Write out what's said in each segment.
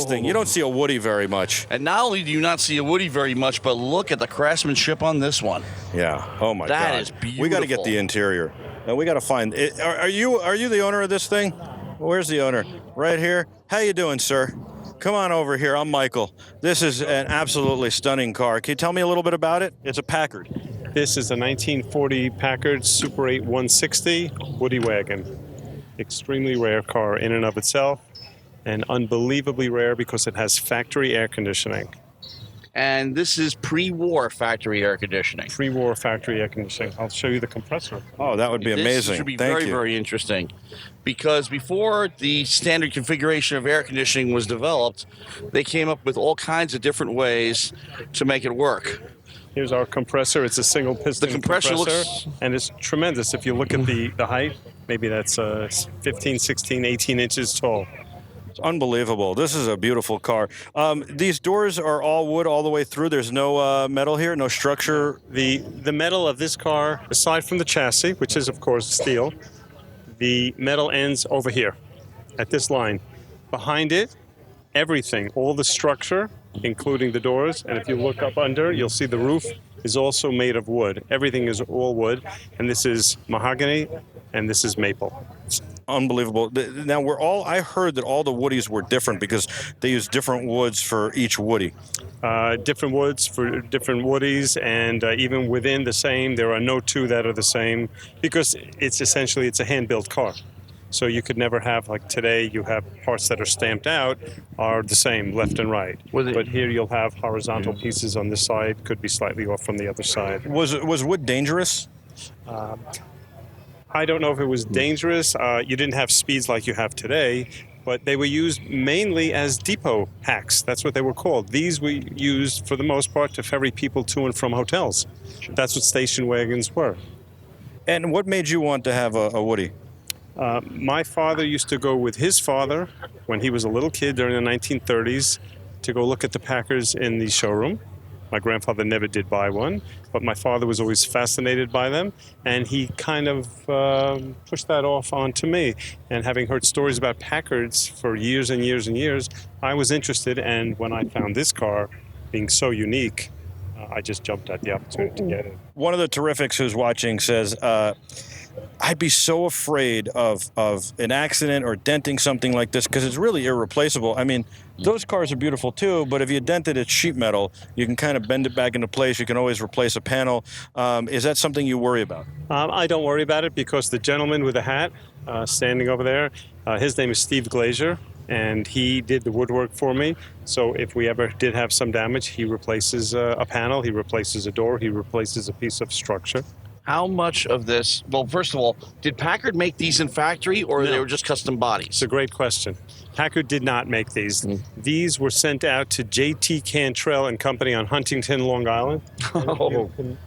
this thing? You don't see a Woody very much. And not only do you not see a Woody very much, but look at the craftsmanship on this one. Yeah. Oh my God. That is beautiful. We got to get the interior. And we got to find it. Are you the owner of this thing? Where's the owner? Right here. How you doing, sir? Come on over here. I'm Michael. This is an absolutely stunning car. Can you tell me a little bit about it? It's a Packard. This is a 1940 Packard Super 8 160 Woody Wagon. Extremely rare car in and of itself, and unbelievably rare because it has factory air conditioning. And this is pre-war factory air conditioning. Pre-war factory air conditioning. I'll show you the compressor. Oh, that would be amazing. This should be Thank very, you. very interesting. Because before the standard configuration of air conditioning was developed, they came up with all kinds of different ways to make it work. Here's our compressor. It's a single piston compressor looks- and it's tremendous. If you look at the height, maybe that's 15, 16, 18 inches tall. It's unbelievable. This is a beautiful car. These doors are all wood all the way through. There's no metal here, no structure. The metal of this car, aside from the chassis, which is of course steel, the metal ends over here at this line. Behind it, everything, all the structure, including the doors, and if you look up under, you'll see the roof is also made of wood. Everything is all wood, and this is mahogany, and this is maple. Unbelievable. Now, I heard that all the Woodies were different because they use different woods for each Woody. Different woods for different Woodies, and even within the same, there are no two that are the same because it's a hand-built car. So you could never have, like today, you have parts that are stamped out are the same left and right. But here you'll have horizontal pieces on this side, could be slightly off from the other side. Was wood dangerous? I don't know if it was dangerous. You didn't have speeds like you have today, but they were used mainly as depot hacks. That's what they were called. These were used, for the most part, to ferry people to and from hotels. That's what station wagons were. And what made you want to have a Woody? My father used to go with his father when he was a little kid during the 1930s to go look at the Packards in the showroom. My grandfather never did buy one, but my father was always fascinated by them, and he kind of pushed that off onto me. And having heard stories about Packards for years and years and years, I was interested, and when I found this car being so unique, I just jumped at the opportunity to get it. One of the Terrifics who's watching says, I'd be so afraid of an accident or denting something like this because it's really irreplaceable. I mean, those cars are beautiful too, but if you dent it, it's sheet metal. You can kind of bend it back into place. You can always replace a panel. Is that something you worry about? I don't worry about it because the gentleman with the hat standing over there, his name is Steve Glazier, and he did the woodwork for me. So if we ever did have some damage, he replaces a panel, he replaces a door, he replaces a piece of structure. How much of this, well, first of all, did Packard make these in factory or they were just custom bodies? It's a great question. Packard did not make these. These were sent out to J.T. Cantrell and Company on Huntington, Long Island.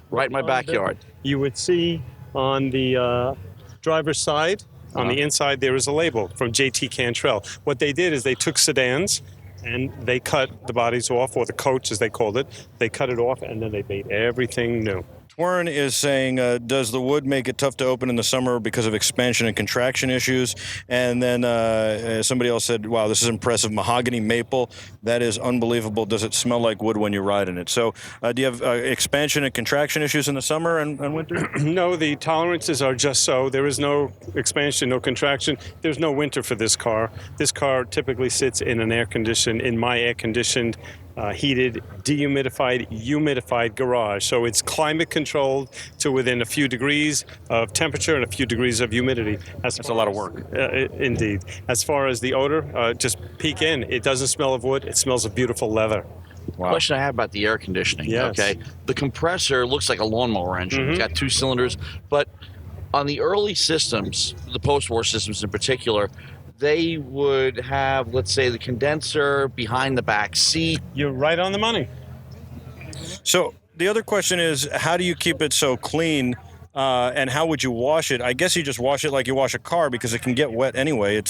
Right in my backyard. You would see on the driver's side, on the inside, there is a label from J.T. Cantrell. What they did is they took sedans and they cut the bodies off, or the coach as they called it. They cut it off and then they made everything new. Warren is saying, does the wood make it tough to open in the summer because of expansion and contraction issues? And then somebody else said, wow, this is impressive. Mahogany maple, that is unbelievable. Does it smell like wood when you ride in it? So do you have expansion and contraction issues in the summer and winter? No, the tolerances are just so. There is no expansion, no contraction. There's no winter for this car. This car typically sits in an my air-conditioned, heated, dehumidified, humidified garage. So it's climate controlled to within a few degrees of temperature and a few degrees of humidity. That's a lot of work. Indeed. As far as the odor, just peek in. It doesn't smell of wood. It smells of beautiful leather. Wow. Question I have about the air conditioning. Yes. Okay. The compressor looks like a lawnmower engine. It's got 2 cylinders. But on the early systems, the post-war systems in particular, they would have, let's say, the condenser behind the back seat. You're right on the money. So the other question is, how do you keep it so clean, and how would you wash it? I guess you just wash it like you wash a car because it can get wet anyway.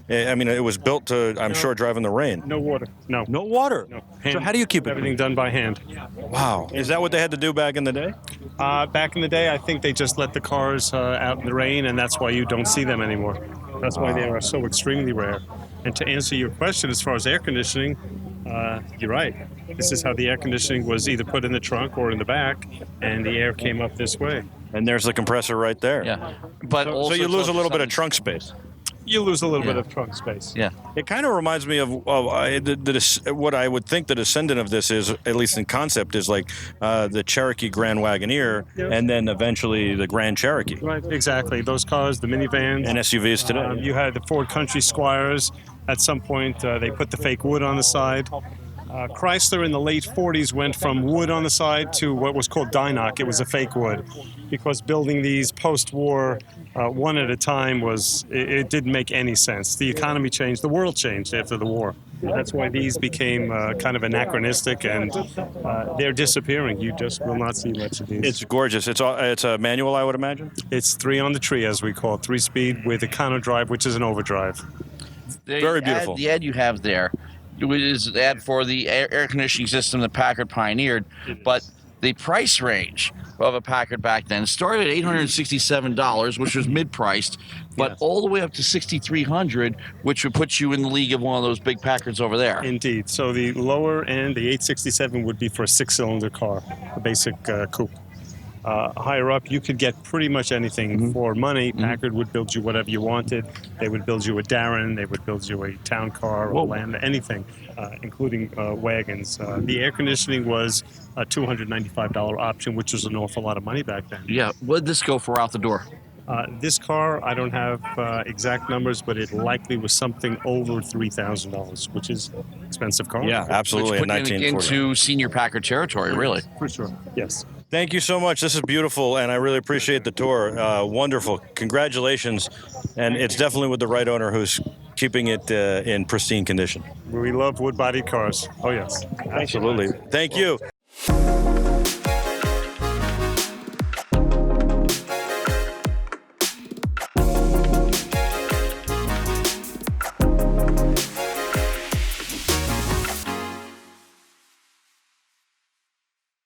It was built to, I'm sure, drive in the rain. No water. No. No water? No. So how do you keep it? Everything done by hand. Wow. Is that what they had to do back in the day? Back in the day, I think they just let the cars out in the rain, and that's why you don't see them anymore. That's why they are so extremely rare. And to answer your question, as far as air conditioning, you're right. This is how the air conditioning was either put in the trunk or in the back, and the air came up this way. And there's the compressor right there. Yeah, but So also you lose a little bit of something- trunk space. You lose a little Yeah. bit of trunk space. Yeah. It kind of reminds me of what I would think the descendant of this is, at least in concept, is like the Cherokee Grand Wagoneer, Yes. and then eventually the Grand Cherokee. Right, exactly. Those cars, the minivans. And SUVs today. You had the Ford Country Squires. At some point, they put the fake wood on the side. Chrysler in the late 40s went from wood on the side to what was called Dynoc. It was a fake wood, because building these post-war one at a time it didn't make any sense. The economy changed, the world changed after the war. That's why these became kind of anachronistic, and they're disappearing. You just will not see much of these. It's gorgeous. It's a manual, I would imagine. It's 3 on the tree, as we call it, 3-speed with econo drive, which is an overdrive. Very beautiful. The ad you have there is the ad for the air conditioning system that Packard pioneered, but the price range of a Packard back then started at $867, which was mid-priced, but Yes. all the way up to $6,300, which would put you in the league of one of those big Packards over there. Indeed. So the lower end, the 867, would be for a 6-cylinder car, a basic coupe. Higher up, you could get pretty much anything for money. Packard would build you whatever you wanted. They would build you a Darren. They would build you a town car or a Lambda, anything, including wagons. The air conditioning was a $295 option, which was an awful lot of money back then. Yeah, what did this go for out the door? This car, I don't have exact numbers, but it likely was something over $3,000, which is an expensive car. Yeah, absolutely. Which In put you 1940. into senior Packard territory, really. For sure. Yes. Thank you so much. This is beautiful, and I really appreciate the tour. Wonderful. Congratulations. And it's definitely with the right owner who's keeping it in pristine condition. We love wood-bodied cars. Oh, yes. Absolutely. Thank you.